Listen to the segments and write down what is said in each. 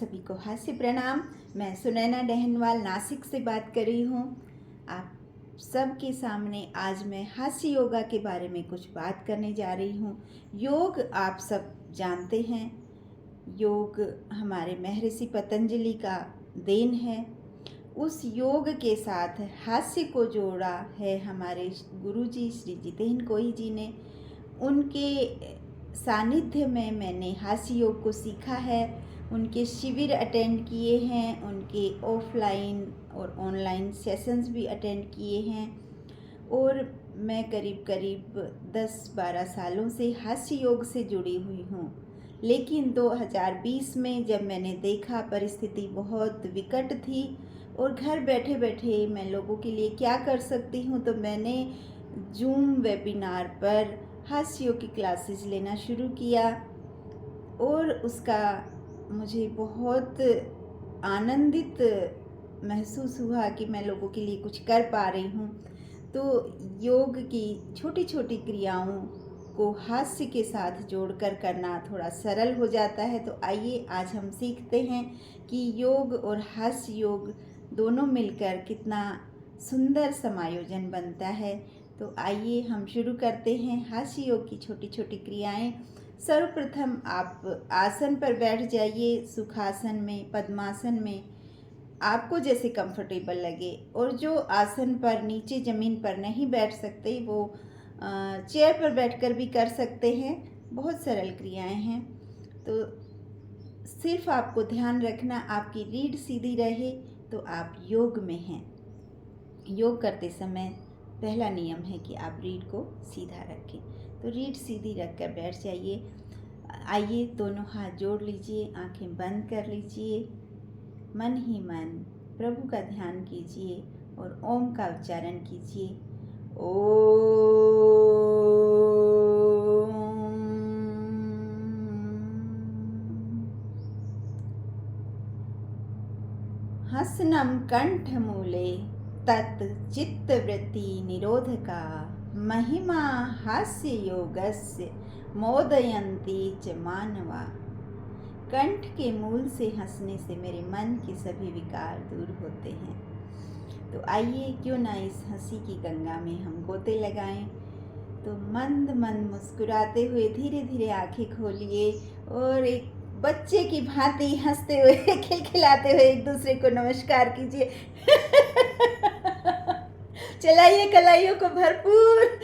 सभी को हास्य प्रणाम। मैं सुनैना डहनवाल नासिक से बात कर रही हूँ। आप सबके सामने आज मैं हास्य योगा के बारे में कुछ बात करने जा रही हूँ। योग आप सब जानते हैं, योग हमारे महर्षि पतंजलि का देन है। उस योग के साथ हास्य को जोड़ा है हमारे गुरुजी श्री जितेंद्र कोई जी ने। उनके सानिध्य में मैंने हास्य योग को सीखा है, उनके शिविर अटेंड किए हैं, उनके ऑफलाइन और ऑनलाइन सेशंस भी अटेंड किए हैं और मैं करीब करीब 10-12 सालों से हास्य योग से जुड़ी हुई हूँ। लेकिन 2020 में जब मैंने देखा परिस्थिति बहुत विकट थी और घर बैठे बैठे मैं लोगों के लिए क्या कर सकती हूँ, तो मैंने जूम वेबिनार पर हास्य योग की क्लासेस लेना शुरू किया और उसका मुझे बहुत आनंदित महसूस हुआ कि मैं लोगों के लिए कुछ कर पा रही हूँ। तो योग की छोटी छोटी क्रियाओं को हास्य के साथ जोड़कर करना थोड़ा सरल हो जाता है। तो आइए आज हम सीखते हैं कि योग और हास्य योग दोनों मिलकर कितना सुंदर समायोजन बनता है। तो आइए हम शुरू करते हैं हास्य योग की छोटी छोटी क्रियाएं। सर्वप्रथम आप आसन पर बैठ जाइए, सुखासन में, पद्मासन में, आपको जैसे कंफर्टेबल लगे। और जो आसन पर नीचे ज़मीन पर नहीं बैठ सकते वो चेयर पर बैठकर भी कर सकते हैं। बहुत सरल क्रियाएं हैं। तो सिर्फ आपको ध्यान रखना आपकी रीढ़ सीधी रहे तो आप योग में हैं। योग करते समय पहला नियम है कि आप रीढ़ को सीधा रखें। तो रीढ़ सीधी रखकर बैठ जाइए। आइए दोनों हाथ जोड़ लीजिए, आंखें बंद कर लीजिए, मन ही मन प्रभु का ध्यान कीजिए और ओम का उच्चारण कीजिए। ओम। हसनं कंठमूले तत् चित्तवृत्ति निरोधका महिमा हास्य योगस्य मोदयन्ति च मानवा। कंठ के मूल से हंसने से मेरे मन के सभी विकार दूर होते हैं। तो आइए क्यों ना इस हंसी की गंगा में हम गोते लगाएं। तो मंद मंद मुस्कुराते हुए धीरे धीरे आंखें खोलिए और एक बच्चे की भांति हंसते हुए खिलखिलाते हुए एक दूसरे को नमस्कार कीजिए। चलाइए कलाइयों को भरपूर।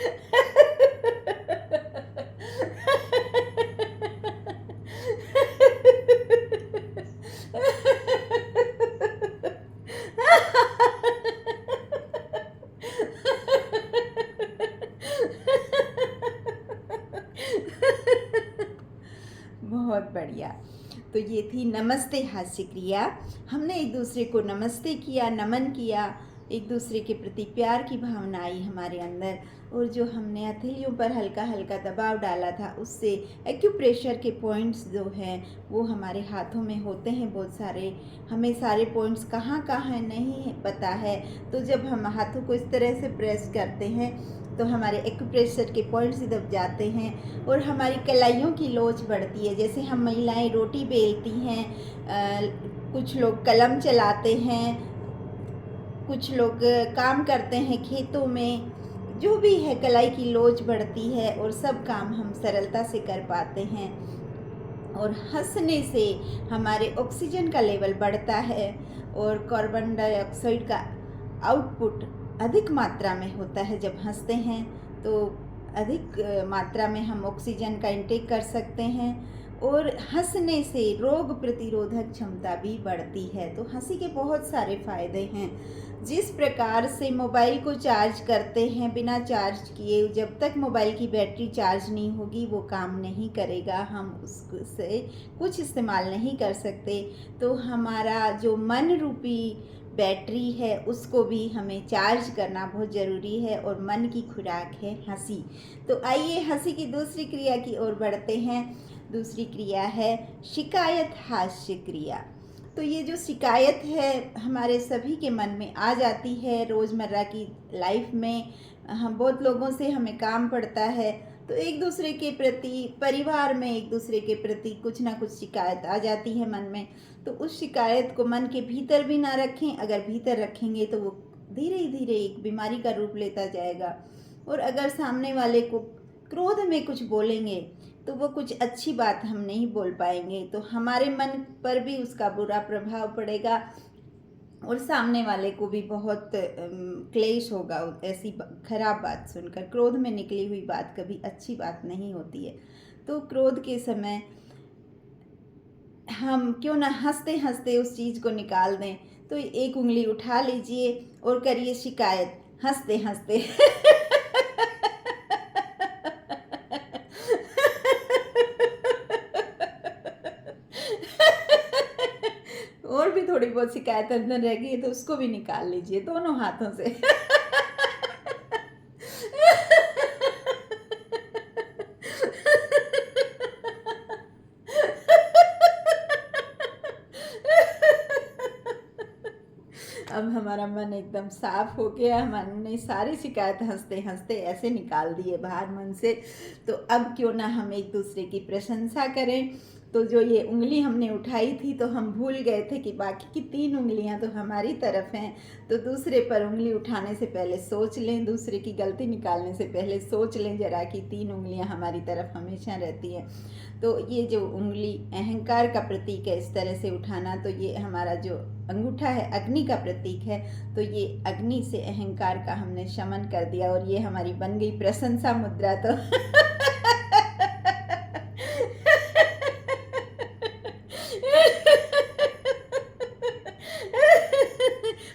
बहुत बढ़िया। तो ये थी नमस्ते हास्य क्रिया। हमने एक दूसरे को नमस्ते किया, नमन किया, एक दूसरे के प्रति प्यार की भावना आई हमारे अंदर। और जो हमने हथेलियों पर हल्का हल्का दबाव डाला था उससे एक्यूप्रेशर के पॉइंट्स जो हैं वो हमारे हाथों में होते हैं बहुत सारे। हमें सारे पॉइंट्स कहाँ कहाँ हैं नहीं पता है। तो जब हम हाथों को इस तरह से प्रेस करते हैं तो हमारे एक्यूप्रेशर के पॉइंट्स दब जाते हैं और हमारी कलाइयों की लोच बढ़ती है। जैसे हम महिलाएं रोटी बेलती हैं, कुछ लोग कलम चलाते हैं, कुछ लोग काम करते हैं खेतों में, जो भी है कलाई की लोच बढ़ती है और सब काम हम सरलता से कर पाते हैं। और हंसने से हमारे ऑक्सीजन का लेवल बढ़ता है और कार्बन डाइऑक्साइड का आउटपुट अधिक मात्रा में होता है। जब हंसते हैं तो अधिक मात्रा में हम ऑक्सीजन का इंटेक कर सकते हैं और हंसने से रोग प्रतिरोधक क्षमता भी बढ़ती है। तो हंसी के बहुत सारे फायदे हैं। जिस प्रकार से मोबाइल को चार्ज करते हैं बिना चार्ज किए, जब तक मोबाइल की बैटरी चार्ज नहीं होगी वो काम नहीं करेगा, हम उससे कुछ इस्तेमाल नहीं कर सकते। तो हमारा जो मन रूपी बैटरी है उसको भी हमें चार्ज करना बहुत ज़रूरी है और मन की खुराक है हंसी। तो आइए हंसी की दूसरी क्रिया की ओर बढ़ते हैं। दूसरी क्रिया है शिकायत हास्य क्रिया। तो ये जो शिकायत है हमारे सभी के मन में आ जाती है रोज़मर्रा की लाइफ में। हम बहुत लोगों से हमें काम पड़ता है तो एक दूसरे के प्रति, परिवार में एक दूसरे के प्रति कुछ ना कुछ शिकायत आ जाती है मन में। तो उस शिकायत को मन के भीतर भी ना रखें, अगर भीतर रखेंगे तो वो धीरे धीरे एक बीमारी का रूप लेता जाएगा। और अगर सामने वाले को क्रोध में कुछ बोलेंगे तो वो कुछ अच्छी बात हम नहीं बोल पाएंगे, तो हमारे मन पर भी उसका बुरा प्रभाव पड़ेगा और सामने वाले को भी बहुत क्लेश होगा ऐसी खराब बात सुनकर। क्रोध में निकली हुई बात कभी अच्छी बात नहीं होती है। तो क्रोध के समय हम क्यों ना हंसते हंसते उस चीज़ को निकाल दें। तो एक उंगली उठा लीजिए और करिए शिकायत हंसते हंसते। और भी थोड़ी बहुत शिकायत अंदर रह गई है तो उसको भी निकाल लीजिए दोनों हाथों से। अब हमारा मन एकदम साफ हो गया, हमने सारी शिकायत हंसते हंसते ऐसे निकाल दी है बाहर मन से। तो अब क्यों ना हम एक दूसरे की प्रशंसा करें। तो जो ये उंगली हमने उठाई थी तो हम भूल गए थे कि बाकी की 3 उंगलियां तो हमारी तरफ हैं। तो दूसरे पर उंगली उठाने से पहले सोच लें, दूसरे की गलती निकालने से पहले सोच लें जरा कि 3 उंगलियां हमारी तरफ हमेशा रहती हैं। तो ये जो उंगली अहंकार का प्रतीक है, इस तरह से उठाना, तो ये हमारा जो अंगूठा है अग्नि का प्रतीक है। तो ये अग्नि से अहंकार का हमने शमन कर दिया और ये हमारी बन गई प्रशंसा मुद्रा। तो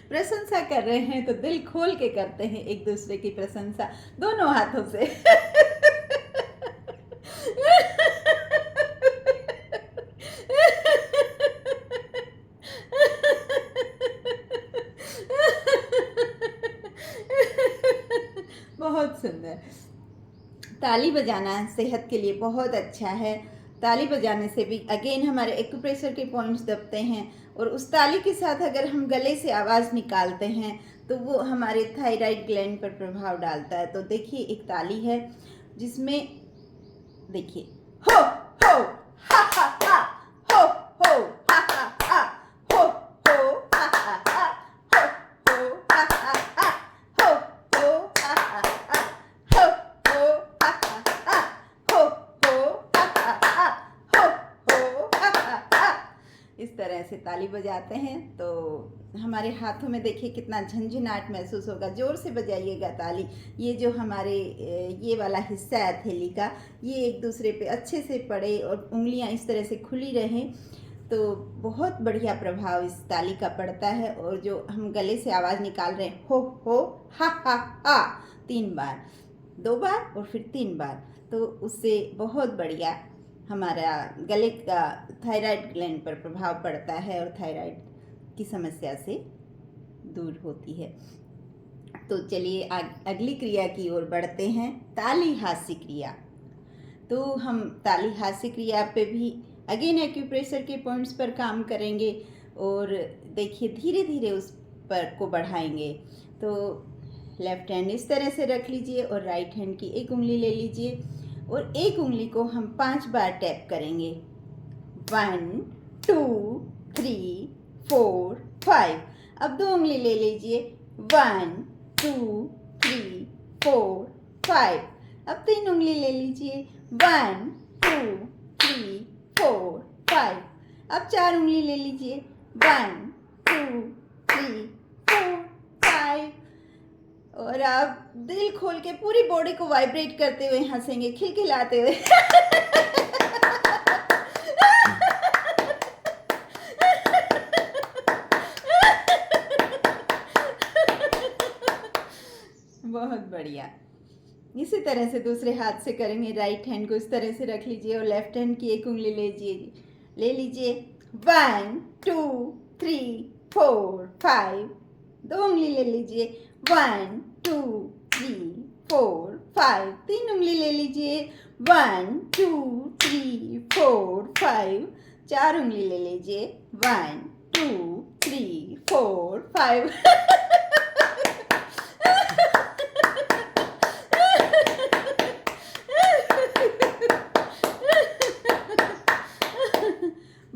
प्रशंसा कर रहे हैं तो दिल खोल के करते हैं एक दूसरे की प्रशंसा दोनों हाथों से। बहुत सुंदर। ताली बजाना सेहत के लिए बहुत अच्छा है। ताली बजाने से भी अगेन हमारे एक्यूप्रेशर के पॉइंट्स दबते हैं और उस ताली के साथ अगर हम गले से आवाज़ निकालते हैं तो वो हमारे थायराइड ग्लैंड पर प्रभाव डालता है। तो देखिए एक ताली है जिसमें देखिए हो हो हा हा हा, हो हो हा हा हा, हो हो हा हा हा, हो हो हा हा हा, हो हो हा हा हा, हो हो हा हा हा, हो हो हा हा हा, हो हो हा हा हा। इस तरह से ताली बजाते हैं तो हमारे हाथों में देखिए कितना झंझनाहट महसूस होगा। जोर से बजाइएगा ताली। ये जो हमारे ये वाला हिस्सा है हथेली का, ये एक दूसरे पे अच्छे से पड़े और उंगलियां इस तरह से खुली रहें तो बहुत बढ़िया प्रभाव इस ताली का पड़ता है। और जो हम गले से आवाज़ निकाल रहे हैं हो हा हा हा 3 बार, 2 बार और फिर 3 बार, तो उससे बहुत बढ़िया हमारा गले का थायराइड ग्लैंड पर प्रभाव पड़ता है और थायराइड की समस्या से दूर होती है। तो चलिए अगली क्रिया की ओर बढ़ते हैं, ताली हास्य क्रिया। तो हम ताली हास्य क्रिया पे भी अगेन एक्यूप्रेशर के पॉइंट्स पर काम करेंगे और देखिए धीरे धीरे उस पर को बढ़ाएंगे। तो लेफ्ट हैंड इस तरह से रख लीजिए और राइट हैंड की एक उंगली ले लीजिए और एक उंगली को हम 5 बार टैप करेंगे। 1 2 3 4 5। अब 2 उंगली ले लीजिए। 1 2 3 4 5। अब 3 उंगली ले लीजिए। 1 2 3 4 5। अब 4 उंगली ले लीजिए। 1 2 3 4 5। और आप दिल खोल के पूरी बॉडी को वाइब्रेट करते हुए हंसेंगे, खिलखिलाते हुए। बहुत बढ़िया। इसी तरह से दूसरे हाथ से करेंगे। राइट हैंड को इस तरह से रख लीजिए और लेफ्ट हैंड की एक उंगली ले लीजिए। 1 2 3 4 5। 2 उंगली ले लीजिए। 1 2 3 4 5। 3 उंगली ले लीजिए। 1 2 3 4 5। 4 उंगली ले लीजिए। 1 2 3 4 5।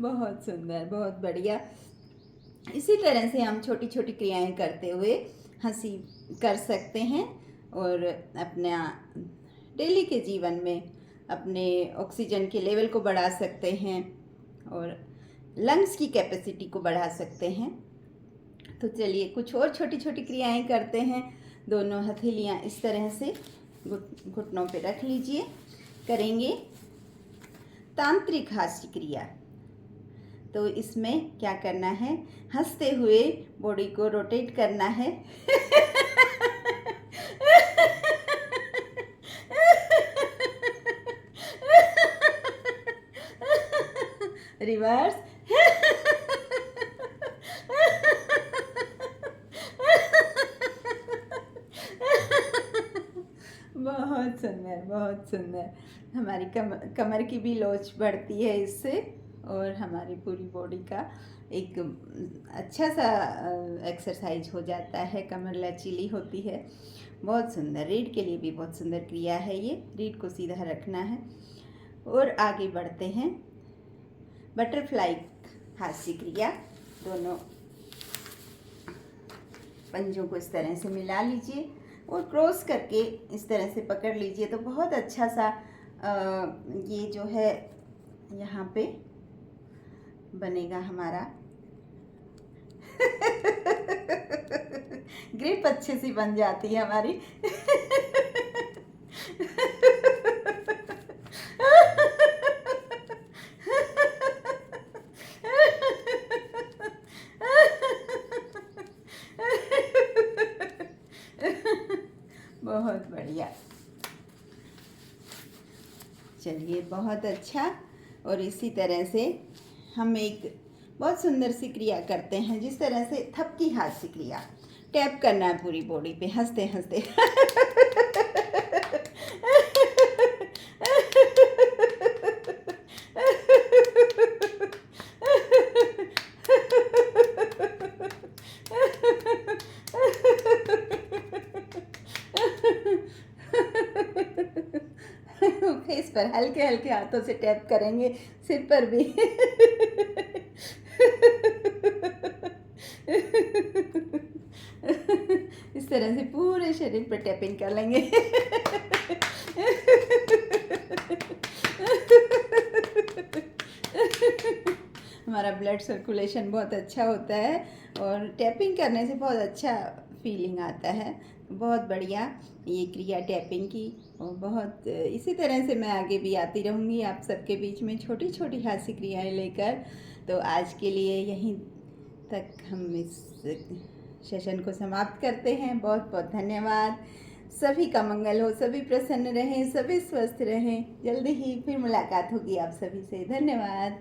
बहुत सुंदर, बहुत बढ़िया। इसी तरह से हम छोटी छोटी क्रियाएं करते हुए हंसी कर सकते हैं और अपना डेली के जीवन में अपने ऑक्सीजन के लेवल को बढ़ा सकते हैं और लंग्स की कैपेसिटी को बढ़ा सकते हैं। तो चलिए कुछ और छोटी छोटी क्रियाएं करते हैं। दोनों हथेलियां इस तरह से घुटनों पे रख लीजिए। करेंगे तांत्रिक हास्य क्रिया। तो इसमें क्या करना है, हंसते हुए बॉडी को रोटेट करना है। रिवर्स। बहुत सुंदर, बहुत सुंदर। हमारी कमर की भी लोच बढ़ती है इससे और हमारी पूरी बॉडी का एक अच्छा सा एक्सरसाइज हो जाता है, कमर लचीली होती है। बहुत सुंदर, रीढ़ के लिए भी बहुत सुंदर क्रिया है ये। रीढ़ को सीधा रखना है और आगे बढ़ते हैं। बटरफ्लाई हास्य क्रिया। दोनों पंजों को इस तरह से मिला लीजिए और क्रॉस करके इस तरह से पकड़ लीजिए तो बहुत अच्छा सा ये जो है यहाँ पे बनेगा हमारा। ग्रिप अच्छे से बन जाती है हमारी। बहुत बढ़िया, चलिए बहुत अच्छा। और इसी तरह से हम एक बहुत सुंदर सी क्रिया करते हैं, जिस तरह से थपकी हास्य क्रिया। टैप करना है पूरी बॉडी पे हंसते हंसते। फेस पर हल्के हल्के हाथों से टैप करेंगे, सिर पर भी। इस तरह से पूरे शरीर पर टैपिंग कर लेंगे। हमारा ब्लड सर्कुलेशन बहुत अच्छा होता है और टैपिंग करने से बहुत अच्छा फीलिंग आता है। बहुत बढ़िया ये क्रिया टैपिंग की। और बहुत इसी तरह से मैं आगे भी आती रहूँगी आप सबके बीच में छोटी छोटी हास्य क्रियाएं लेकर। तो आज के लिए यहीं तक हम इस सेशन को समाप्त करते हैं। बहुत बहुत धन्यवाद। सभी का मंगल हो, सभी प्रसन्न रहें, सभी स्वस्थ रहें। जल्दी ही फिर मुलाकात होगी आप सभी से। धन्यवाद।